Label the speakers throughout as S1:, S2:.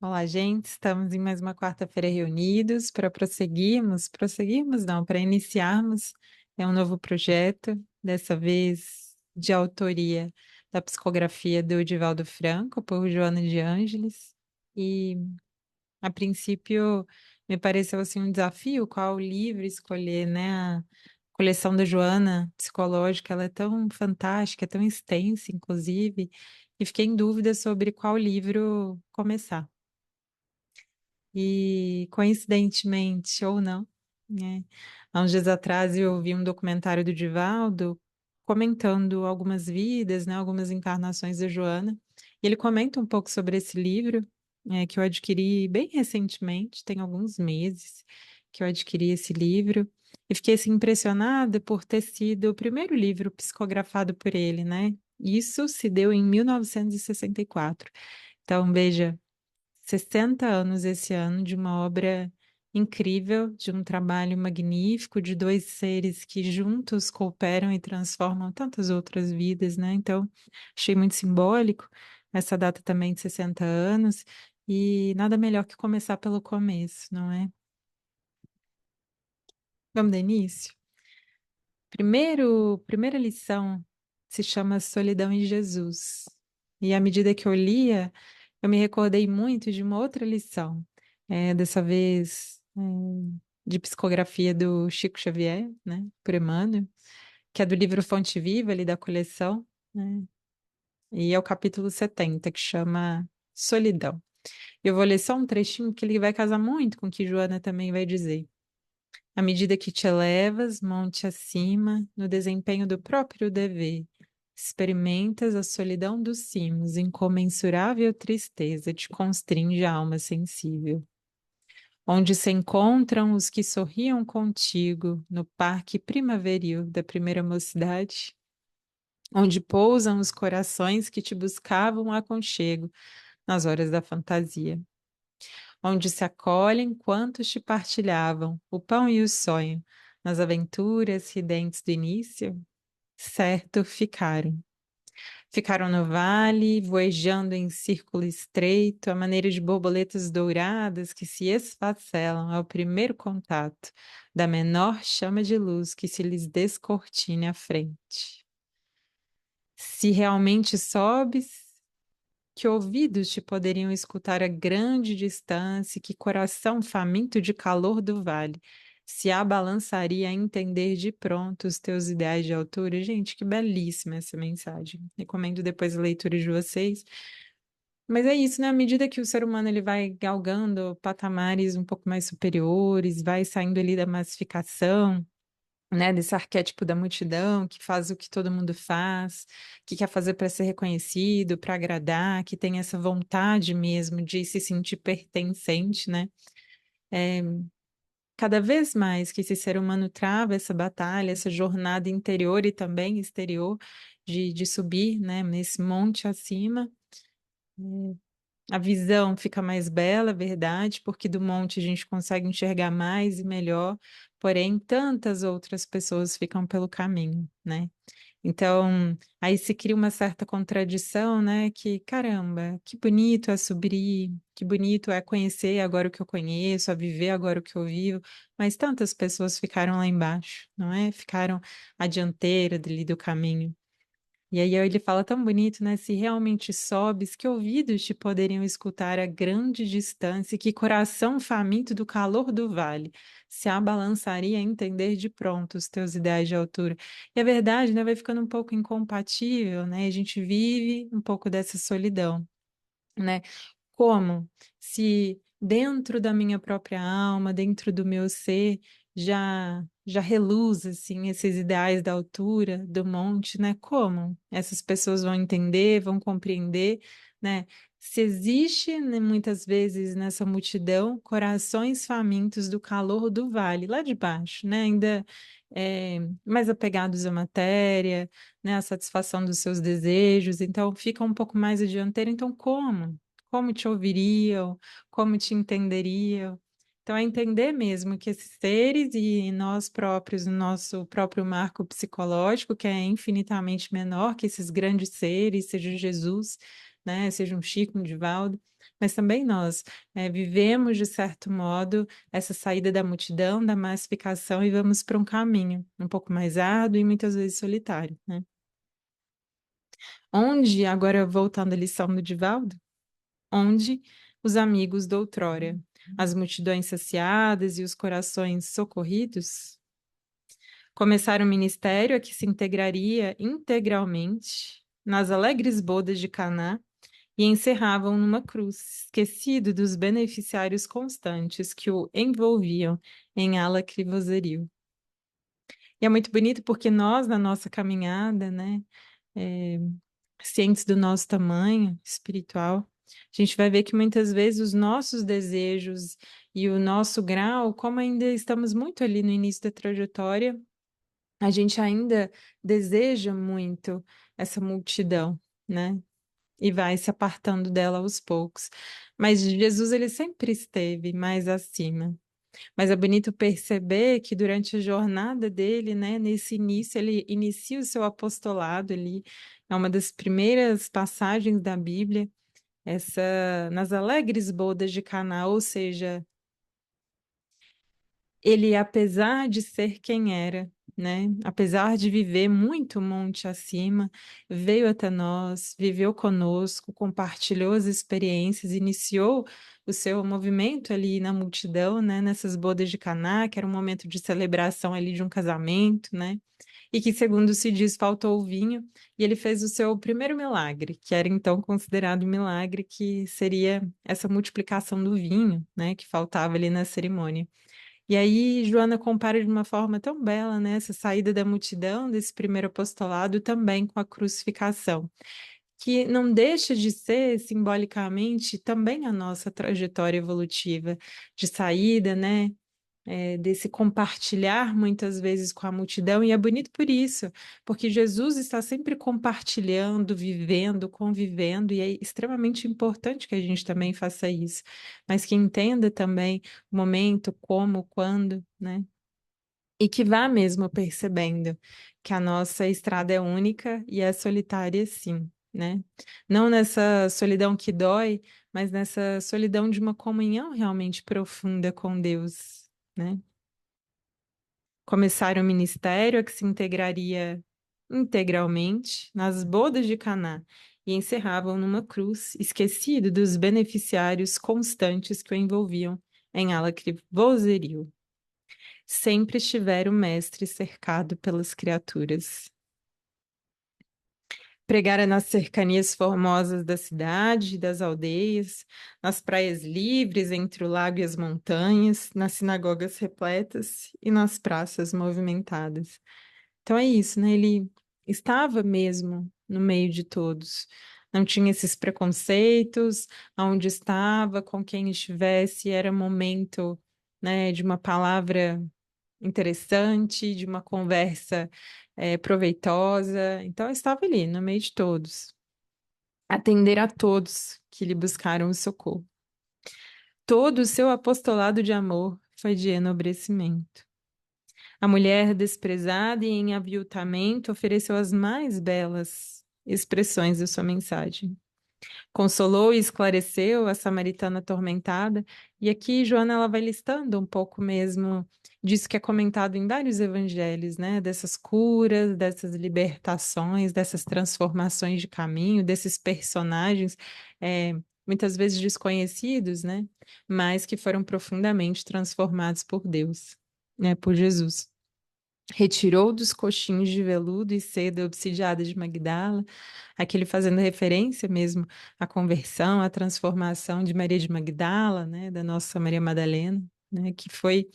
S1: Olá, gente. Estamos em mais uma quarta-feira reunidos para prosseguirmos não, para iniciarmos um novo projeto, dessa vez de autoria da psicografia do Divaldo Franco, por Joana de Ângeles. E, a princípio, me pareceu assim um desafio qual livro escolher, né? A coleção da Joana, psicológica, ela é tão fantástica, é tão extensa, inclusive, e fiquei em dúvida sobre qual livro começar. E, coincidentemente ou não, né? Há uns dias atrás eu vi um documentário do Divaldo comentando algumas vidas, né, algumas encarnações da Joana. E ele comenta um pouco sobre esse livro, que eu adquiri bem recentemente, tem alguns meses que eu adquiri esse livro. E fiquei assim, impressionada por ter sido o primeiro livro psicografado por ele, né? Isso se deu em 1964. Então, veja. 60 anos esse ano de uma obra incrível, de um trabalho magnífico, de dois seres que juntos cooperam e transformam tantas outras vidas, né? Então, achei muito simbólico essa data também de 60 anos, e nada melhor que começar pelo começo, não é? Vamos dar início? Primeira lição se chama Solidão em Jesus. E à medida que eu lia, eu me recordei muito de uma outra lição, dessa vez de psicografia do Chico Xavier, né, por Emmanuel, que é do livro Fonte Viva, ali da coleção, né, e é o capítulo 70, que chama Solidão. Eu vou ler só um trechinho que ele vai casar muito com o que Joana também vai dizer. À medida que te elevas, monte acima, no desempenho do próprio dever, experimentas a solidão dos cimos, incomensurável tristeza te constringe a alma sensível. Onde se encontram os que sorriam contigo no parque primaveril da primeira mocidade, onde pousam os corações que te buscavam aconchego nas horas da fantasia, onde se acolhem quantos te partilhavam o pão e o sonho nas aventuras ridentes do início, certo ficaram. Ficaram no vale, voejando em círculo estreito, à maneira de borboletas douradas que se esfacelam ao primeiro contato da menor chama de luz que se lhes descortine à frente. Se realmente sobes, que ouvidos te poderiam escutar a grande distância, que coração faminto de calor do vale se abalançaria a entender de pronto os teus ideais de altura. Gente, que belíssima essa mensagem. Recomendo depois a leitura de vocês. Mas é isso, né? À medida que o ser humano ele vai galgando patamares um pouco mais superiores, vai saindo ali da massificação, né, desse arquétipo da multidão que faz o que todo mundo faz, que quer fazer para ser reconhecido, para agradar, que tem essa vontade mesmo de se sentir pertencente, né? É, cada vez mais que esse ser humano trava essa batalha, essa jornada interior e também exterior de subir, né, nesse monte acima, a visão fica mais bela, é verdade, porque do monte a gente consegue enxergar mais e melhor, porém tantas outras pessoas ficam pelo caminho, né? Então, aí se cria uma certa contradição, né? Que, caramba, que bonito é subir, que bonito é conhecer agora o que eu conheço, a viver agora o que eu vivo, mas tantas pessoas ficaram lá embaixo, não é? Ficaram à dianteira dali do caminho. E aí ele fala tão bonito, né? Se realmente sobes, que ouvidos te poderiam escutar a grande distância, que coração faminto do calor do vale se abalançaria a entender de pronto os teus ideais de altura. E a verdade, né, vai ficando um pouco incompatível, né? A gente vive um pouco dessa solidão, né? Como se dentro da minha própria alma, dentro do meu ser, já reluz assim esses ideais da altura, do monte, né? Como essas pessoas vão entender, vão compreender, né? Se existe, né, muitas vezes nessa multidão corações famintos do calor do vale, lá de baixo, né? Ainda mais apegados à matéria, né? A satisfação dos seus desejos, então fica um pouco mais adianteiro. Então, como? Como te ouviriam, como te entenderiam. Então, é entender mesmo que esses seres e nós próprios, o nosso próprio marco psicológico, que é infinitamente menor que esses grandes seres, seja Jesus, né? Seja um Chico, um Divaldo, mas também nós vivemos, de certo modo, essa saída da multidão, da massificação e vamos para um caminho um pouco mais árduo e muitas vezes solitário, né? Onde, agora voltando à lição do Divaldo, onde os amigos doutrora, as multidões saciadas e os corações socorridos, começaram o ministério a que se integraria integralmente nas alegres bodas de Caná e encerravam numa cruz, esquecido dos beneficiários constantes que o envolviam em alacrivoserio. E é muito bonito porque nós, na nossa caminhada, né, é, cientes do nosso tamanho espiritual, a gente vai ver que muitas vezes os nossos desejos e o nosso grau, como ainda estamos muito ali no início da trajetória, a gente ainda deseja muito essa multidão, né? E vai se apartando dela aos poucos. Mas Jesus, ele sempre esteve mais acima. Mas é bonito perceber que durante a jornada dele, né, nesse início, ele inicia o seu apostolado ali. É uma das primeiras passagens da Bíblia, essa nas alegres bodas de Caná, ou seja, ele, apesar de ser quem era, né? Apesar de viver muito monte acima, veio até nós, viveu conosco, compartilhou as experiências, iniciou o seu movimento ali na multidão, né? Nessas bodas de Caná, que era um momento de celebração ali de um casamento, né? E que, segundo se diz, faltou o vinho, e ele fez o seu primeiro milagre, que era então considerado um milagre, que seria essa multiplicação do vinho, né? Que faltava ali na cerimônia. E aí, Joana compara de uma forma tão bela, né, essa saída da multidão desse primeiro apostolado também com a crucificação, que não deixa de ser simbolicamente também a nossa trajetória evolutiva de saída, né, desse compartilhar muitas vezes com a multidão, e é bonito por isso, porque Jesus está sempre compartilhando, vivendo, convivendo, e é extremamente importante que a gente também faça isso, mas que entenda também o momento, como, quando, né? E que vá mesmo percebendo que a nossa estrada é única e é solitária, sim, né? Não nessa solidão que dói, mas nessa solidão de uma comunhão realmente profunda com Deus, né? Começaram o ministério a que se integraria integralmente nas bodas de Caná e encerravam numa cruz, esquecido dos beneficiários constantes que o envolviam em alacrivoserio. Sempre estivera o mestre cercado pelas criaturas. Pregara nas cercanias formosas da cidade, das aldeias, nas praias livres entre o lago e as montanhas, nas sinagogas repletas e nas praças movimentadas. Então é isso, né? Ele estava mesmo no meio de todos. Não tinha esses preconceitos, aonde estava, com quem estivesse, era momento, né, de uma palavra interessante, de uma conversa proveitosa. Então, eu estava ali, no meio de todos, atender a todos que lhe buscaram o socorro. Todo o seu apostolado de amor foi de enobrecimento. A mulher desprezada e em aviltamento ofereceu as mais belas expressões da sua mensagem. Consolou e esclareceu a samaritana atormentada, e aqui Joana ela vai listando um pouco mesmo disso que é comentado em vários evangelhos, né? Dessas curas, dessas libertações, dessas transformações de caminho, desses personagens muitas vezes desconhecidos, né? Mas que foram profundamente transformados por Deus, né? Por Jesus. Retirou dos coxinhos de veludo e seda obsidiada de Magdala, aquele fazendo referência mesmo à conversão, à transformação de Maria de Magdala, né, da nossa Maria Madalena, né, que foi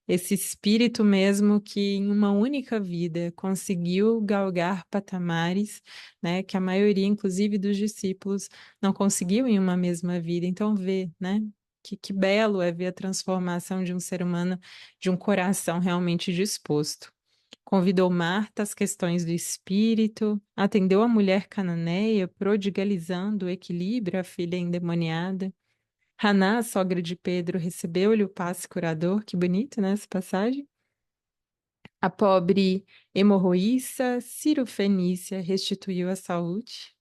S1: esse espírito mesmo que em uma única vida conseguiu galgar patamares, né, que a maioria, inclusive dos discípulos, não conseguiu em uma mesma vida. Então vê, né? Que belo é ver a transformação de um ser humano, de um coração realmente disposto. Convidou Marta às questões do espírito, atendeu a mulher cananeia, prodigalizando o equilíbrio à filha endemoniada. Haná, a sogra de Pedro, recebeu-lhe o passe curador. Que bonito, né, essa passagem? A pobre hemorroíça Ciro Fenícia restituiu a saúde.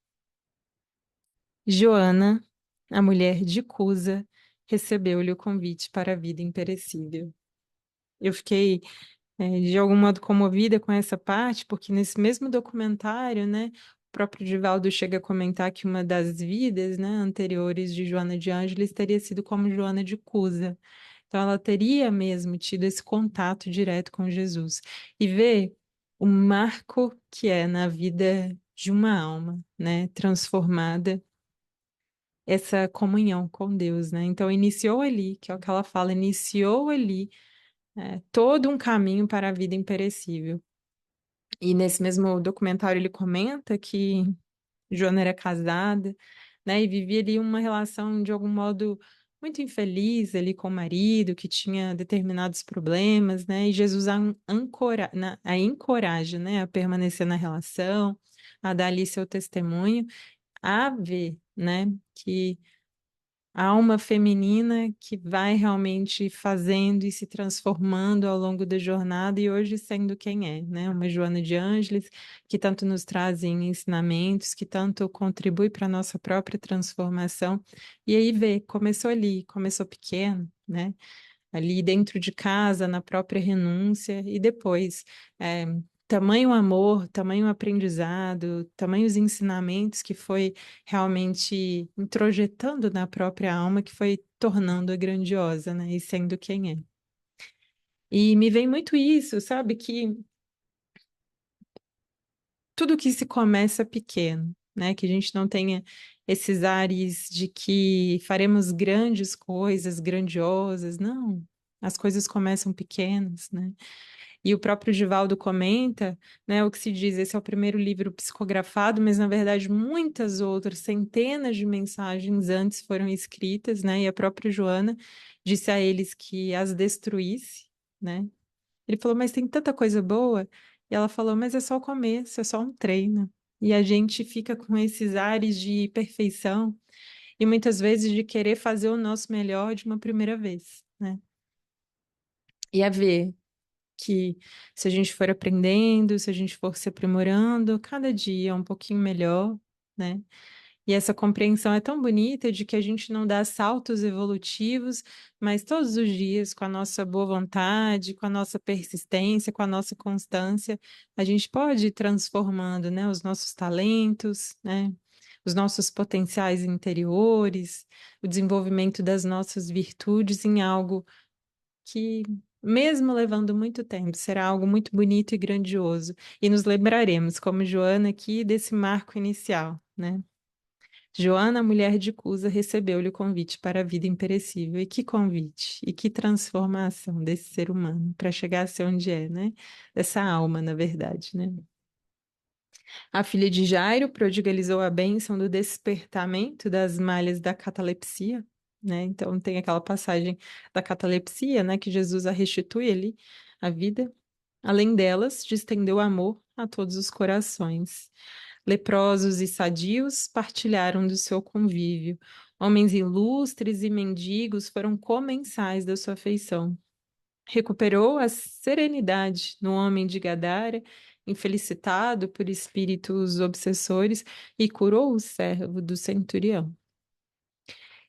S1: Joana, a mulher de Cusa, recebeu-lhe o convite para a vida imperecível. Eu fiquei, de algum modo comovida com essa parte, porque nesse mesmo documentário, né, o próprio Divaldo chega a comentar que uma das vidas, né, anteriores de Joana de Ângeles teria sido como Joana de Cusa. Então, ela teria mesmo tido esse contato direto com Jesus. E ver o marco que é na vida de uma alma, né, transformada, essa comunhão com Deus, né? Então, iniciou ali, que é o que ela fala, iniciou ali, todo um caminho para a vida imperecível. E nesse mesmo documentário ele comenta que Joana era casada, né, e vivia ali uma relação de algum modo muito infeliz ali com o marido, que tinha determinados problemas, né, e Jesus a encoraja, né, a permanecer na relação, a dar ali seu testemunho, a ver, né, que a alma feminina que vai realmente fazendo e se transformando ao longo da jornada e hoje sendo quem é, né? Uma Joana de Ângeles que tanto nos traz em ensinamentos, que tanto contribui para a nossa própria transformação. E aí vê, começou ali, começou pequeno, né? Ali dentro de casa, na própria renúncia, e depois, é, tamanho amor, tamanho aprendizado, tamanhos ensinamentos que foi realmente introjetando na própria alma, que foi tornando-a grandiosa, né, e sendo quem é. E me vem muito isso, sabe, que tudo que se começa pequeno, né, que a gente não tenha esses ares de que faremos grandes coisas, grandiosas, não. As coisas começam pequenas, né? E o próprio Divaldo comenta, né, o que se diz, esse é o primeiro livro psicografado, mas na verdade muitas outras, centenas de mensagens antes foram escritas, né, e a própria Joana disse a eles que as destruísse, né. Ele falou, mas tem tanta coisa boa, e ela falou, mas é só o começo, é só um treino. E a gente fica com esses ares de perfeição e muitas vezes de querer fazer o nosso melhor de uma primeira vez, né? E a ver que se a gente for aprendendo, se a gente for se aprimorando, cada dia é um pouquinho melhor, né? E essa compreensão é tão bonita de que a gente não dá saltos evolutivos, mas todos os dias, com a nossa boa vontade, com a nossa persistência, com a nossa constância, a gente pode ir transformando, né, os nossos talentos, né, os nossos potenciais interiores, o desenvolvimento das nossas virtudes em algo que, mesmo levando muito tempo, será algo muito bonito e grandioso. E nos lembraremos, como Joana aqui, desse marco inicial, né? Joana, mulher de Cusa, recebeu-lhe o convite para a vida imperecível. E que convite, e que transformação desse ser humano para chegar a ser onde é, né? Dessa alma, na verdade, né? A filha de Jairo prodigalizou a bênção do despertamento das malhas da catalepsia, né? Então tem aquela passagem da catalepsia, né? Que Jesus a restitui ali a vida. Além delas, distendeu amor a todos os corações. Leprosos e sadios partilharam do seu convívio. Homens ilustres e mendigos foram comensais da sua afeição. Recuperou a serenidade no homem de Gadara, infelicitado por espíritos obsessores, e curou o servo do centurião.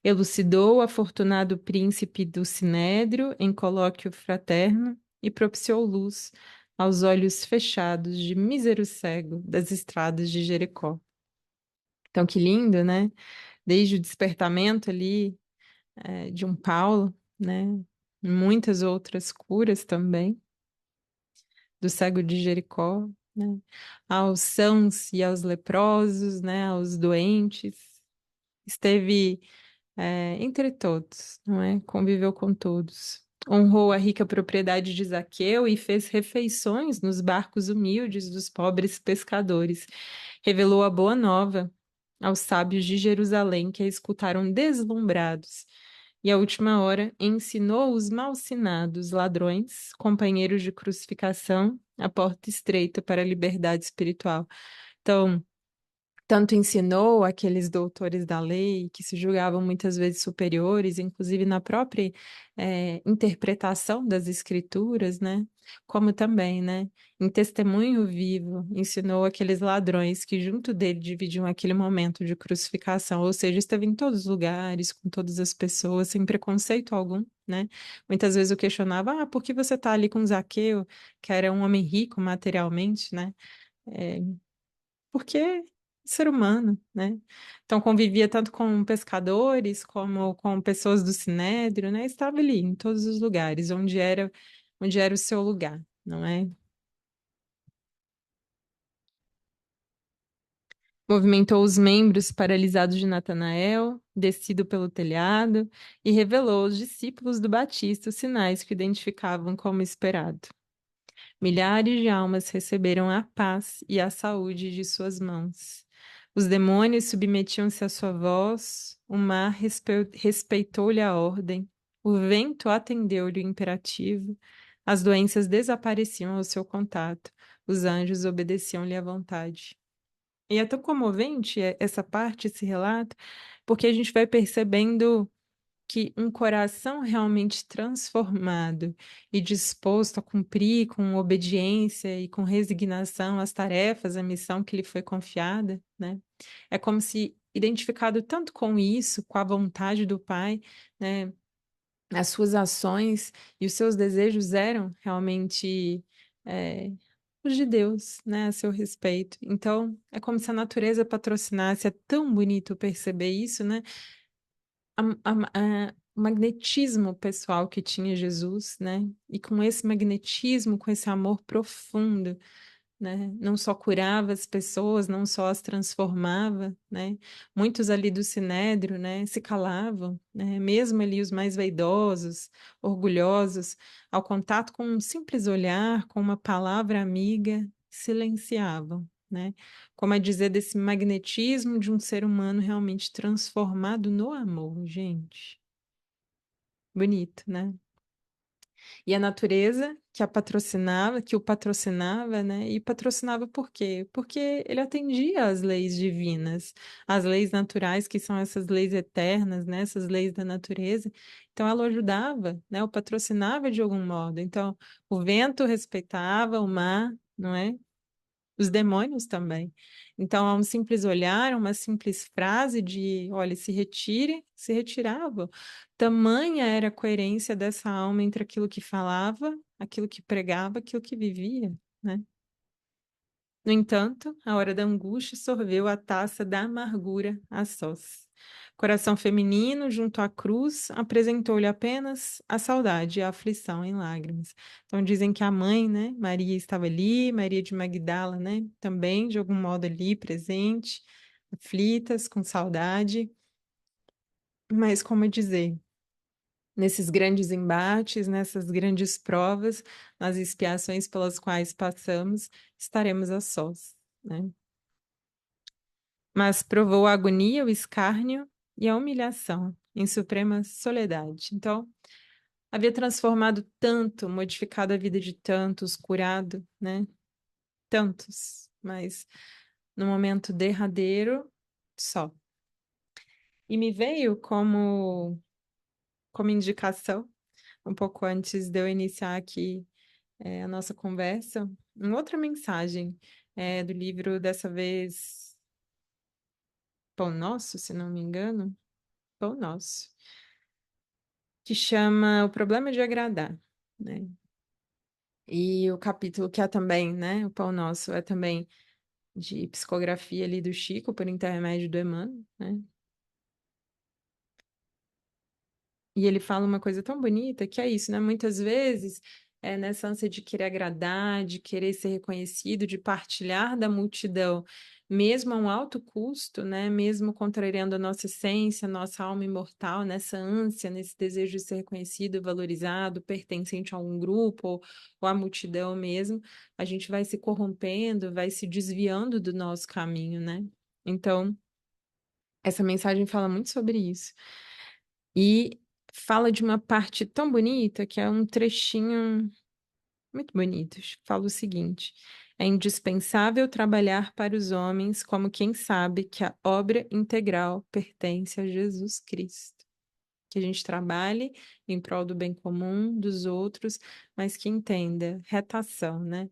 S1: Elucidou o afortunado príncipe do Sinédrio em colóquio fraterno e propiciou luz aos olhos fechados de mísero cego das estradas de Jericó. Então, que lindo, né? Desde o despertamento ali, de um Paulo, né? Muitas outras curas também, do cego de Jericó, né? Aos sãos e aos leprosos, né? Aos doentes. Esteve, entre todos, não é? Conviveu com todos. Honrou a rica propriedade de Zaqueu e fez refeições nos barcos humildes dos pobres pescadores. Revelou a boa nova aos sábios de Jerusalém que a escutaram deslumbrados. E à última hora ensinou os malsinados ladrões, companheiros de crucificação, a porta estreita para a liberdade espiritual. Então, tanto ensinou aqueles doutores da lei que se julgavam muitas vezes superiores, inclusive na própria interpretação das escrituras, né? Como também, né? Em testemunho vivo, ensinou aqueles ladrões que junto dele dividiam aquele momento de crucificação, ou seja, esteve em todos os lugares, com todas as pessoas, sem preconceito algum, né? Muitas vezes eu questionava, por que você está ali com Zaqueu, que era um homem rico materialmente, né? É, porque ser humano, né? Então convivia tanto com pescadores como com pessoas do Sinédrio, né? Estava ali em todos os lugares, onde era o seu lugar, não é? Movimentou os membros paralisados de Natanael, descido pelo telhado, e revelou aos discípulos do Batista os sinais que o identificavam como esperado. Milhares de almas receberam a paz e a saúde de suas mãos. Os demônios submetiam-se à sua voz, o mar respeitou-lhe a ordem, o vento atendeu-lhe o imperativo, as doenças desapareciam ao seu contato, os anjos obedeciam-lhe à vontade. E é tão comovente essa parte, esse relato, porque a gente vai percebendo que um coração realmente transformado e disposto a cumprir com obediência e com resignação as tarefas, a missão que lhe foi confiada, né? É como se identificado tanto com isso, com a vontade do Pai, né? As suas ações e os seus desejos eram realmente é, os de Deus, né, a seu respeito. Então, é como se a natureza patrocinasse. É tão bonito perceber isso, né? O magnetismo pessoal que tinha Jesus, né? E com esse magnetismo, com esse amor profundo, né? Não só curava as pessoas, não só as transformava, né? Muitos ali do Sinédrio, né, se calavam, né? Mesmo ali os mais vaidosos, orgulhosos, ao contato com um simples olhar, com uma palavra amiga, silenciavam, né? Como a dizer desse magnetismo de um ser humano realmente transformado no amor, gente. Bonito, né? E a natureza que a patrocinava, que o patrocinava, né? E patrocinava por quê? Porque ele atendia às leis divinas, às leis naturais, que são essas leis eternas, né? Essas leis da natureza. Então ela o ajudava, né? O patrocinava de algum modo. Então o vento respeitava o mar, não é? Os demônios também. Então, a um simples olhar, uma simples frase de, olha, se retire, se retirava. Tamanha era a coerência dessa alma entre aquilo que falava, aquilo que pregava, aquilo que vivia, né? No entanto, a hora da angústia sorveu a taça da amargura a sós. Coração feminino, junto à cruz, apresentou-lhe apenas a saudade e a aflição em lágrimas. Então dizem que a mãe, né, Maria estava ali, Maria de Magdala, né, também de algum modo ali presente, aflitas, com saudade. Mas como dizer, nesses grandes embates, nessas grandes provas, nas expiações pelas quais passamos, estaremos a sós, né? Mas provou a agonia, o escárnio e a humilhação em suprema soledade. Então, havia transformado tanto, modificado a vida de tantos, curado, né? Tantos, mas no momento derradeiro, só. E me veio como indicação, um pouco antes de eu iniciar aqui a nossa conversa, uma outra mensagem do livro, dessa vez, Pão Nosso, se não me engano, Pão Nosso, que chama O Problema de Agradar, né? E o capítulo que é também, né, o Pão Nosso é também de psicografia ali do Chico, por intermédio do Emmanuel, né? E ele fala uma coisa tão bonita que é isso, né? Muitas vezes, nessa ânsia de querer agradar, de querer ser reconhecido, de partilhar da multidão, mesmo a um alto custo, né? Mesmo contrariando a nossa essência, a nossa alma imortal, nessa ânsia, nesse desejo de ser reconhecido, valorizado, pertencente a algum grupo ou à multidão mesmo, a gente vai se corrompendo, vai se desviando do nosso caminho, né? Então, essa mensagem fala muito sobre isso. E fala de uma parte tão bonita que é um trechinho muito bonito. Fala o seguinte: É indispensável trabalhar para os homens como quem sabe que a obra integral pertence a Jesus Cristo. Que a gente trabalhe em prol do bem comum dos outros, mas que entenda retação, né?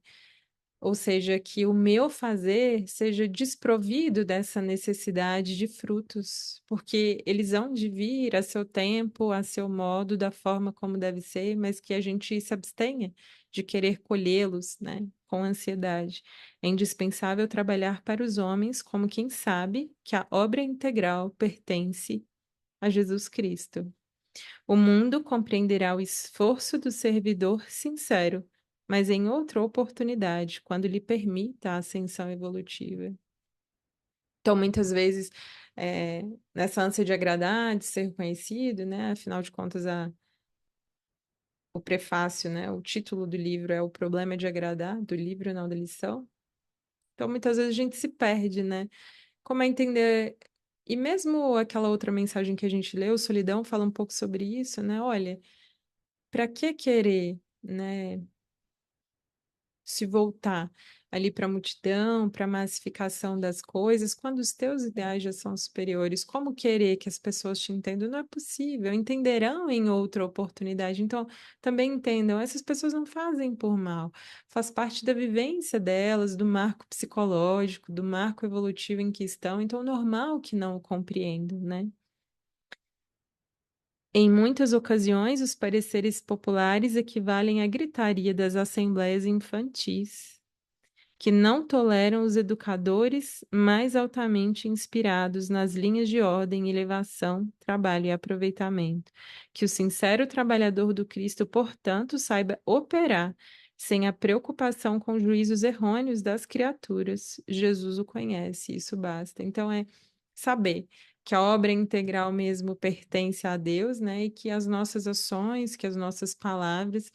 S1: Ou seja, que o meu fazer seja desprovido dessa necessidade de frutos, porque eles hão de vir a seu tempo, a seu modo, da forma como deve ser, mas que a gente se abstenha de querer colhê-los, né, com ansiedade. É indispensável trabalhar para os homens como quem sabe que a obra integral pertence a Jesus Cristo. O mundo compreenderá o esforço do servidor sincero, mas em outra oportunidade, quando lhe permita a ascensão evolutiva. Então, muitas vezes, é, nessa ânsia de agradar, de ser reconhecido, né? Afinal de contas, o prefácio, né? O título do livro é O Problema de Agradar, do livro, não da lição. Então, muitas vezes a gente se perde, né? Como é entender. E mesmo aquela outra mensagem que a gente leu, Solidão, fala um pouco sobre isso, né? Olha, para que querer, né, se voltar ali para a multidão, para a massificação das coisas, quando os teus ideais já são superiores? Como querer que as pessoas te entendam? Não é possível. Entenderão em outra oportunidade. Então, também entendam, essas pessoas não fazem por mal. Faz parte da vivência delas, do marco psicológico, do marco evolutivo em que estão. Então, normal que não o compreendam, né? Em muitas ocasiões, os pareceres populares equivalem à gritaria das assembleias infantis, que não toleram os educadores mais altamente inspirados nas linhas de ordem, elevação, trabalho e aproveitamento. Que o sincero trabalhador do Cristo, portanto, saiba operar sem a preocupação com juízos errôneos das criaturas. Jesus o conhece, isso basta. Então, é saber que a obra integral mesmo pertence a Deus, né? E que as nossas ações, que as nossas palavras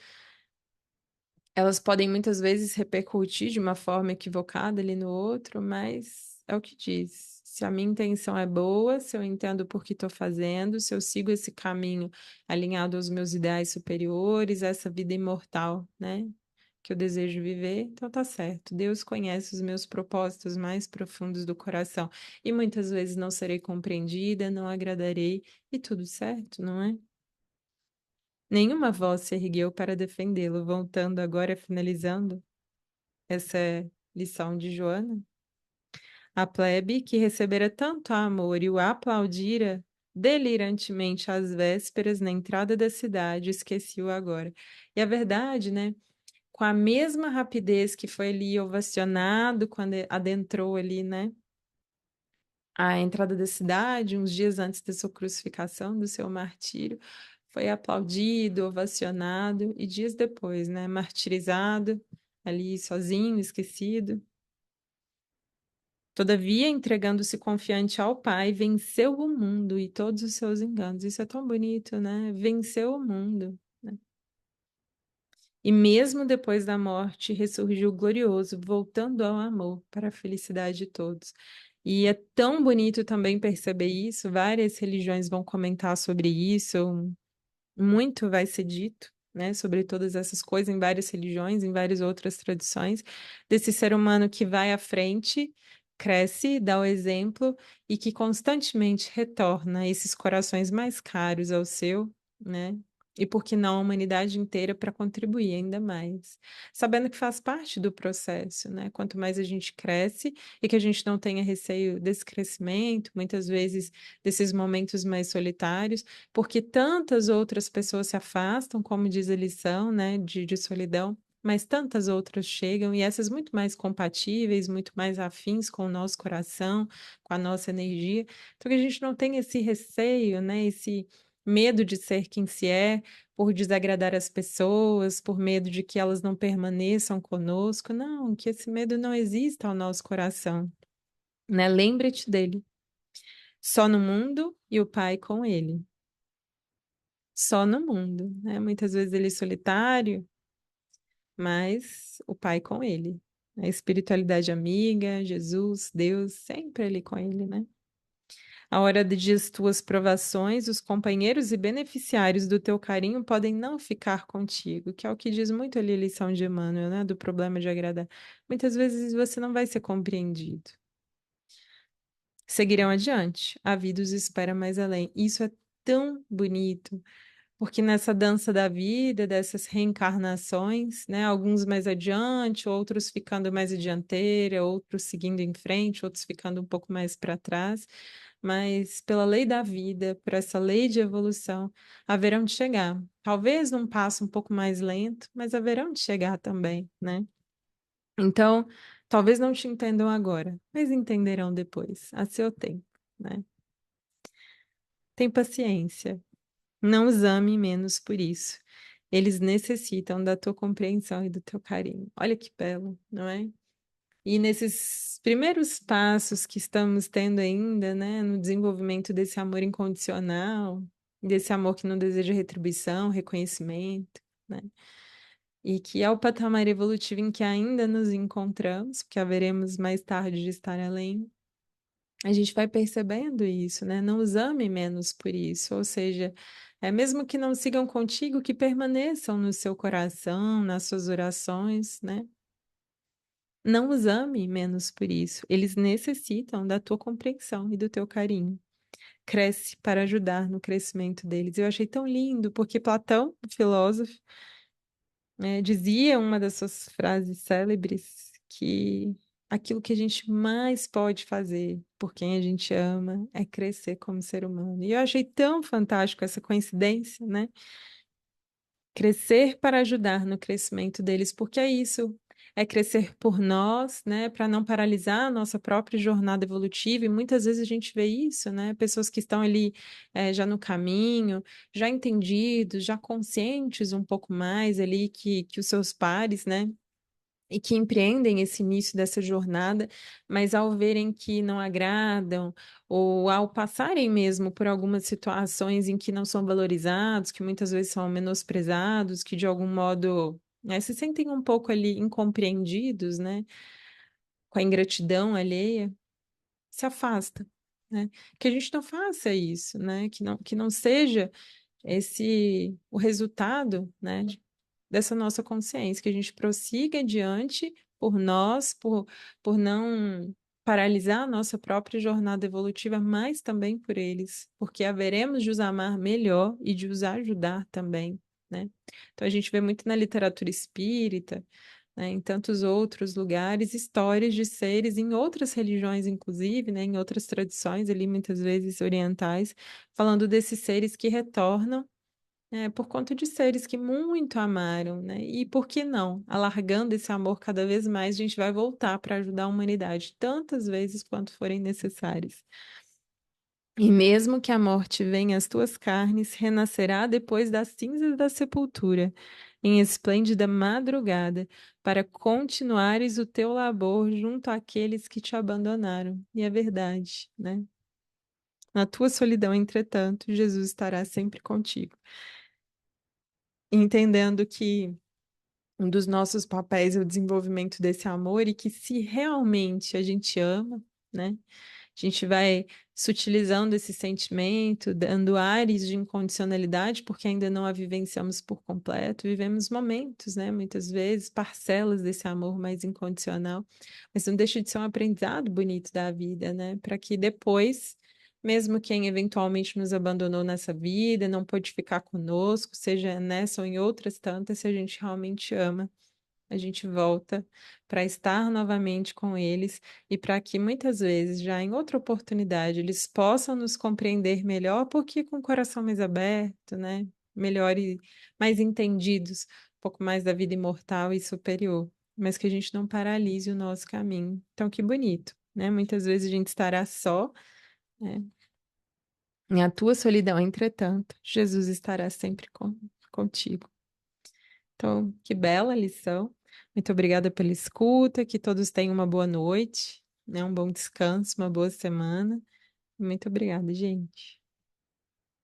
S1: elas podem muitas vezes repercutir de uma forma equivocada ali no outro, mas é o que diz. Se a minha intenção é boa, se eu entendo por que estou fazendo, se eu sigo esse caminho alinhado aos meus ideais superiores, essa vida imortal, né, que eu desejo viver, então tá certo. Deus conhece os meus propósitos mais profundos do coração e muitas vezes não serei compreendida, não agradarei e tudo certo, não é? Nenhuma voz se ergueu para defendê-lo, voltando agora, finalizando essa lição de Joana. A plebe, que recebera tanto amor e o aplaudira delirantemente às vésperas na entrada da cidade, esqueci-o agora. E a verdade, né? Com a mesma rapidez que foi ali ovacionado quando adentrou ali, né? A entrada da cidade, uns dias antes da sua crucificação, do seu martírio, foi aplaudido, ovacionado, e dias depois, né, martirizado, ali sozinho, esquecido. Todavia, entregando-se confiante ao Pai, venceu o mundo e todos os seus enganos. Isso é tão bonito, né? Venceu o mundo, né? E mesmo depois da morte, ressurgiu glorioso, voltando ao amor para a felicidade de todos. E é tão bonito também perceber isso. Várias religiões vão comentar sobre isso. Muito vai ser dito, né, sobre todas essas coisas em várias religiões, em várias outras tradições, desse ser humano que vai à frente, cresce, dá o exemplo e que constantemente retorna esses corações mais caros ao seu, né? E por que não a humanidade inteira para contribuir ainda mais, sabendo que faz parte do processo, né? Quanto mais a gente cresce e que a gente não tenha receio desse crescimento, muitas vezes desses momentos mais solitários, porque tantas outras pessoas se afastam, como diz a lição, né, de solidão, mas tantas outras chegam, e essas muito mais compatíveis, muito mais afins com o nosso coração, com a nossa energia. Então, que a gente não tenha esse receio, né, esse medo de ser quem se é, por desagradar as pessoas, por medo de que elas não permaneçam conosco. Não, que esse medo não exista ao nosso coração, né? Lembre-te dele. Só no mundo e o Pai com ele. Só no mundo, né? Muitas vezes ele é solitário, mas o Pai com ele. A espiritualidade amiga, Jesus, Deus, sempre ali com ele, né? A hora de as tuas provações, os companheiros e beneficiários do teu carinho podem não ficar contigo, que é o que diz muito ali a lição de Emmanuel, né? Do problema de agradar. Muitas vezes você não vai ser compreendido. Seguirão adiante. A vida os espera mais além. Isso é tão bonito. Porque nessa dança da vida, dessas reencarnações, né, alguns mais adiante, outros ficando mais à dianteira, outros seguindo em frente, outros ficando um pouco mais para trás, mas pela lei da vida, por essa lei de evolução, haverão de chegar. Talvez num passo um pouco mais lento, mas haverão de chegar também, né? Então, talvez não te entendam agora, mas entenderão depois, a seu tempo, né? Tem paciência. Não os ame menos por isso. Eles necessitam da tua compreensão e do teu carinho. Olha que belo, não é? E nesses primeiros passos que estamos tendo ainda, né, no desenvolvimento desse amor incondicional, desse amor que não deseja retribuição, reconhecimento, né? E que é o patamar evolutivo em que ainda nos encontramos, porque haveremos mais tarde de estar além. A gente vai percebendo isso, né? Não os ame menos por isso. Ou seja, é mesmo que não sigam contigo, que permaneçam no seu coração, nas suas orações, né? Não os ame menos por isso. Eles necessitam da tua compreensão e do teu carinho. Cresce para ajudar no crescimento deles. Eu achei tão lindo, porque Platão, o filósofo, dizia uma das suas frases célebres que aquilo que a gente mais pode fazer por quem a gente ama é crescer como ser humano. E eu achei tão fantástico essa coincidência, né? Crescer para ajudar no crescimento deles, porque é isso. É crescer por nós, né, para não paralisar a nossa própria jornada evolutiva, e muitas vezes a gente vê isso, né, pessoas que estão ali já no caminho, já entendidos, já conscientes um pouco mais ali que os seus pares, né, e que empreendem esse início dessa jornada, mas ao verem que não agradam, ou ao passarem mesmo por algumas situações em que não são valorizados, que muitas vezes são menosprezados, que de algum modo, se sentem um pouco ali incompreendidos, né, com a ingratidão alheia, se afasta, né? Que a gente não faça isso, né? Que não seja esse o resultado, né, dessa nossa consciência, que a gente prossiga adiante por nós, por não paralisar a nossa própria jornada evolutiva, mas também por eles, porque haveremos de os amar melhor e de os ajudar também, né? Então a gente vê muito na literatura espírita, né, em tantos outros lugares, histórias de seres em outras religiões, inclusive, né, em outras tradições ali, muitas vezes orientais, falando desses seres que retornam por conta de seres que muito amaram, né? E por que não? Alargando esse amor cada vez mais, a gente vai voltar para ajudar a humanidade tantas vezes quanto forem necessárias. E mesmo que a morte venha às tuas carnes, renascerá depois das cinzas da sepultura, em esplêndida madrugada, para continuares o teu labor junto àqueles que te abandonaram. E é verdade, né? Na tua solidão, entretanto, Jesus estará sempre contigo, entendendo que um dos nossos papéis é o desenvolvimento desse amor e que se realmente a gente ama, né? A gente vai sutilizando esse sentimento, dando ares de incondicionalidade, porque ainda não a vivenciamos por completo. Vivemos momentos, né? Muitas vezes, parcelas desse amor mais incondicional, mas não deixa de ser um aprendizado bonito da vida, né? Para que depois, mesmo quem eventualmente nos abandonou nessa vida, não pôde ficar conosco, seja nessa ou em outras tantas, se a gente realmente ama a gente volta para estar novamente com eles e para que muitas vezes, já em outra oportunidade, eles possam nos compreender melhor, porque com o coração mais aberto, né? Melhor e mais entendidos, um pouco mais da vida imortal e superior, mas que a gente não paralise o nosso caminho. Então, que bonito, né? Muitas vezes a gente estará só, né? Em a tua solidão, entretanto, Jesus estará sempre contigo. Então, que bela lição. Muito obrigada pela escuta, que todos tenham uma boa noite, né? Um bom descanso, uma boa semana. Muito obrigada, gente.